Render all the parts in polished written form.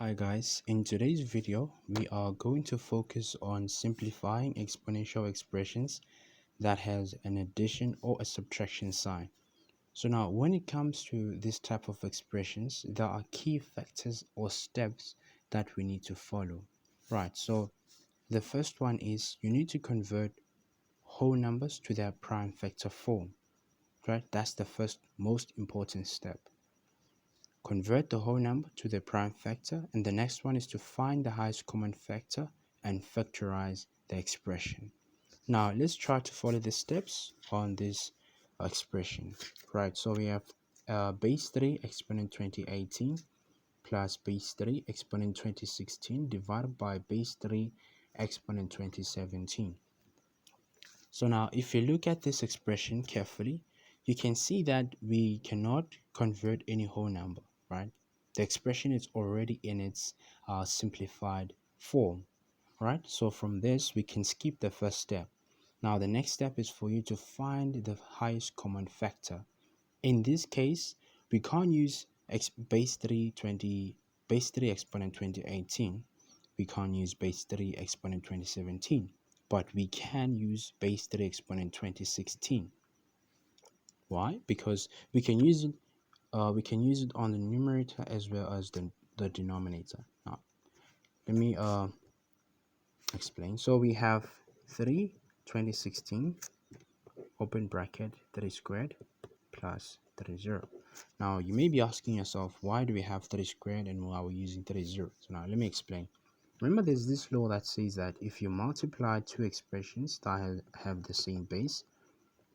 Hi guys, in today's video we are going to focus on simplifying exponential expressions that has an addition or a subtraction sign. So now when it comes to this type of expressions, there are key factors or steps that we need to follow. Right, so the first one is you need to convert whole numbers to their prime factor form. Right, that's the first most important step. Convert the whole number to the prime factor, and the next one is to find the highest common factor and factorize the expression. Now let's try to follow the steps on this expression. Right, so we have base 3 exponent 2018 plus base 3 exponent 2016 divided by base 3 exponent 2017. So now if you look at this expression carefully, you can see that we cannot convert any whole number, right? The expression is already in its simplified form, right? So from this, we can skip the first step. Now the next step is for you to find the highest common factor. In this case, we can't use base 3 exponent 2018. We can't use base 3 exponent 2017, but we can use base 3 exponent 2016. Why? Because we can use it on the numerator as well as the denominator. Now let me explain. So we have 3 2016 open bracket 3 squared plus 30. Now you may be asking yourself, why do we have 3 squared and why are we using 30? So now let me explain. Remember, there's this law that says that if you multiply two expressions that have the same base,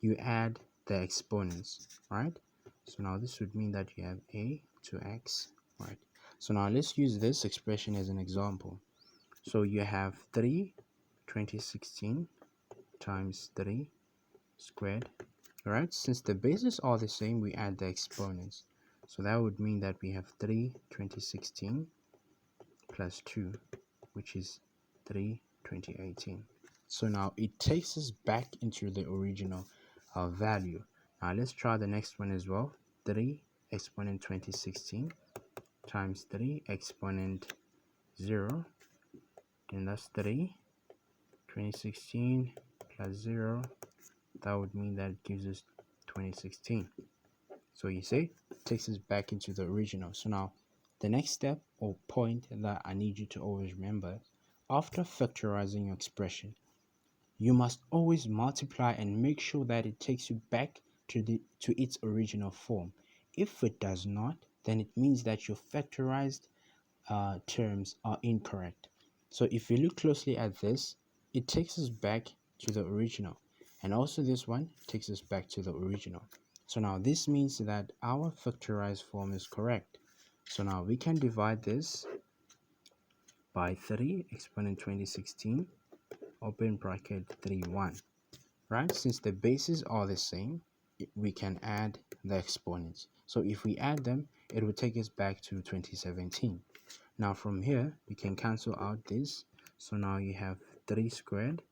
you add the exponents, right? So now this would mean that you have a to x, right? So now let's use this expression as an example. So you have 3 2016 times 3 squared. Alright, since the bases are the same, we add the exponents. So that would mean that we have 3 2016 plus 2, which is 3 2018. So now it takes us back into the original value. Now let's try the next one as well. 3 exponent 2016 times 3 exponent 0, and that's 3 2016 plus 0. That would mean that it gives us 2016. So you see, it takes us back into the original. So now the next step or point that I need you to always remember, after factorizing your expression, you must always multiply and make sure that it takes you back to its original form. If it does not, then it means that your factorized terms are incorrect. So if you look closely at this, it takes us back to the original, and also this one takes us back to the original. So now this means that our factorized form is correct. So now we can divide this by 3 exponent 2016 open bracket 3 1, right? Since the bases are the same, we can add the exponents. So if we add them, it will take us back to 2017. Now from here, we can cancel out this. So now you have 3 squared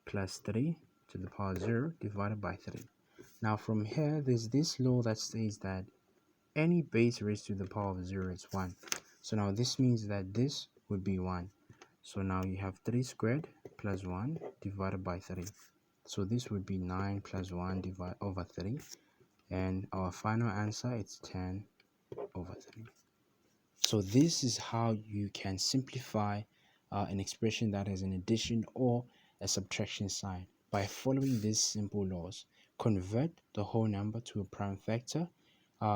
plus 3 to the power 0 divided by 3. Now from here, there's this law that says that any base raised to the power of 0 is 1. So now this means that this would be 1. So now you have 3 squared plus 1 divided by 3. So this would be 9 plus 1 divided over 3. And our final answer is 10 over 3. So this is how you can simplify an expression that has an addition or a subtraction sign by following these simple laws. Convert the whole number to a prime factor,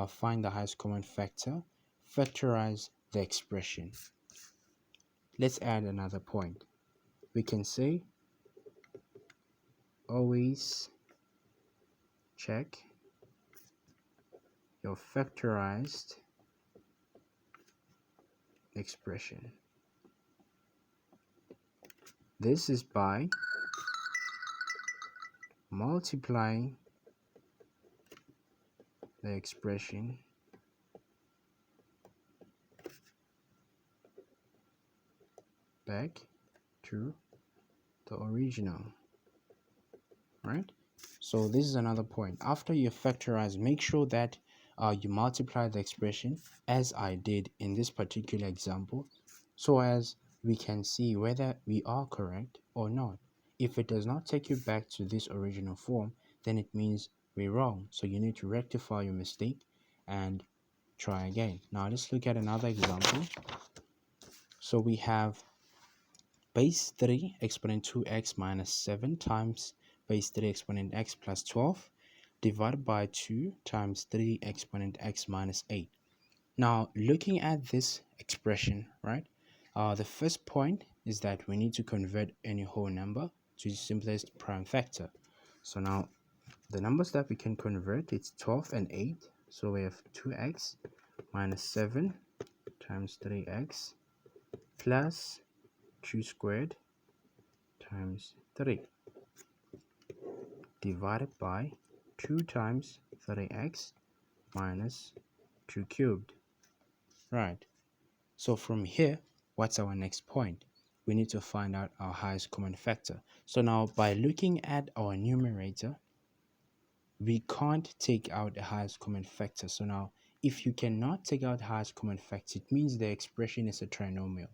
find the highest common factor, factorize the expression. Let's add another point. We can say always check your factorized expression. This is by multiplying the expression back to the original, right? So this is another point. After you factorize, make sure that you multiply the expression as I did in this particular example, so as we can see whether we are correct or not. If it does not take you back to this original form, then it means we're wrong. So you need to rectify your mistake and try again. Now let's look at another example. So we have base 3 exponent 2x minus 7 times base 3 exponent x plus 12 divided by 2 times 3 exponent x minus 8. Now, looking at this expression, right, the first point is that we need to convert any whole number to the simplest prime factor. So now, the numbers that we can convert, it's 12 and 8. So we have 2x minus 7 times 3x plus 2 squared times 3 divided by 2 times 3x minus 2 cubed. Right. So from here, what's our next point? We need to find out our highest common factor. So now by looking at our numerator, we can't take out the highest common factor. So now if you cannot take out the highest common factor, it means the expression is a trinomial.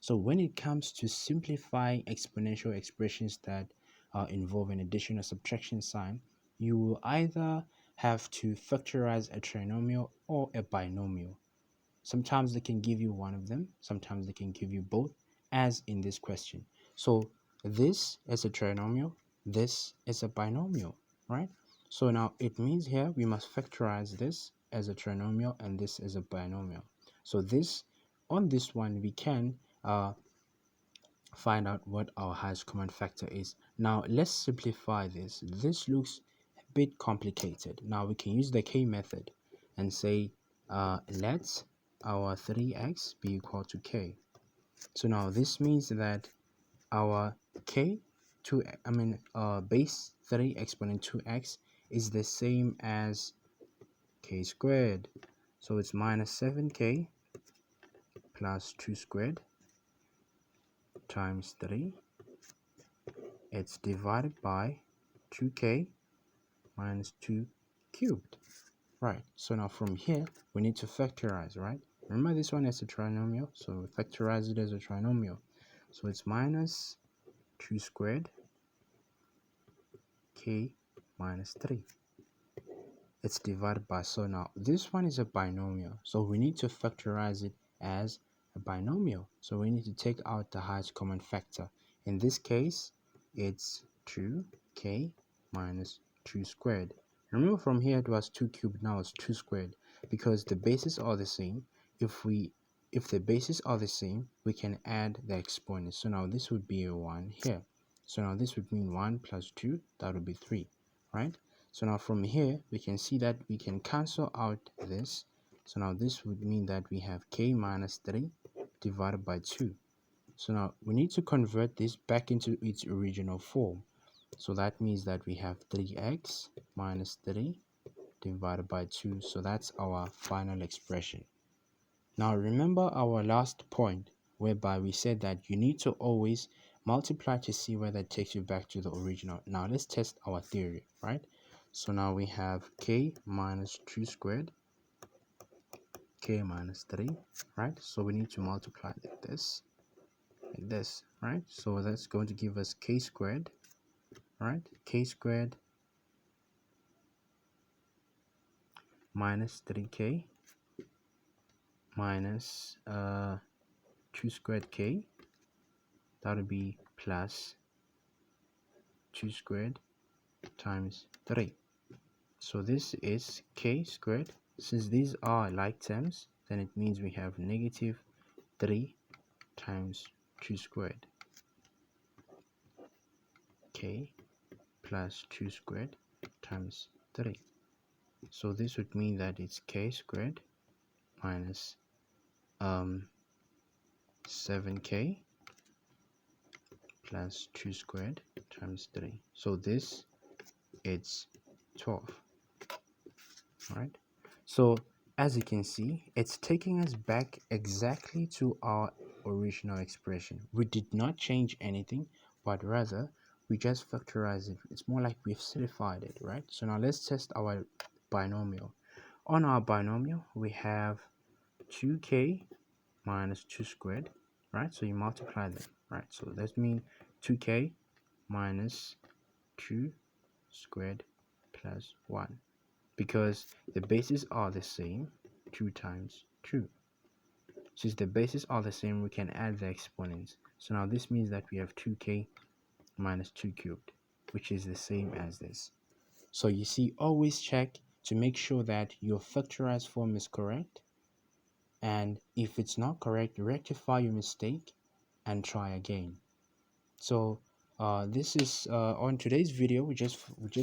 So when it comes to simplifying exponential expressions that involve an addition or subtraction sign, you will either have to factorize a trinomial or a binomial. Sometimes they can give you one of them, sometimes they can give you both, as in this question. So this is a trinomial, this is a binomial, right? So now it means here we must factorize this as a trinomial and this is a binomial. So this, on this one, we can find out what our highest common factor is. Now let's simplify this. This looks a bit complicated. Now we can use the K method and say let our 3x be equal to k. So now this means that our base 3 exponent 2x is the same as k squared. So it's minus 7k plus 2 squared times 3. It's divided by 2k minus 2 cubed. Right, so now from here we need to factorize, right? Remember this one is a trinomial, so we factorize it as a trinomial. So it's minus 2 squared k minus 3. It's divided by, so now this one is a binomial, so we need to factorize it as a binomial. So we need to take out the highest common factor. In this case, it's 2k minus 2 squared. Remember from here it was 2 cubed, now it's 2 squared, because the bases are the same. If the bases are the same, we can add the exponents. So now this would be a 1 here. So now this would mean 1 plus 2, that would be 3, right? So now from here, we can see that we can cancel out this. So now this would mean that we have k minus 3 divided by 2. So now we need to convert this back into its original form. So that means that we have 3x minus 3 divided by 2. So that's our final expression. Now remember our last point whereby we said that you need to always multiply to see whether it takes you back to the original. Now let's test our theory, right? So now we have k minus 2 squared, k minus 3, right? So we need to multiply like this, right? So that's going to give us k squared, right? K squared minus 3k minus 2 squared k, that would be plus 2 squared times 3. So this is k squared. Since these are like terms, then it means we have negative 3 times 2 squared, k plus 2 squared times 3. So this would mean that it's k squared minus 7k plus 2 squared times 3. So this, it's 12, right? So as you can see, it's taking us back exactly to our original expression. We did not change anything, but rather we just factorized it. It's more like we've simplified it, right? So now let's test our binomial. on our binomial, we have 2k minus 2 squared, right? So you multiply them, right? So that means 2k minus 2 squared plus 1, because the bases are the same. 2 times 2. Since the bases are the same, we can add the exponents. So now this means that we have 2k minus 2 cubed, which is the same as this. So you see, always check to make sure that your factorized form is correct, and if it's not correct, rectify your mistake and try again. So this is on today's video, we're just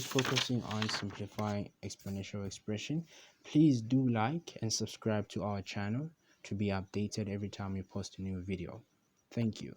focusing on simplifying exponential expression. Please do like and subscribe to our channel to be updated every time we post a new video. Thank you.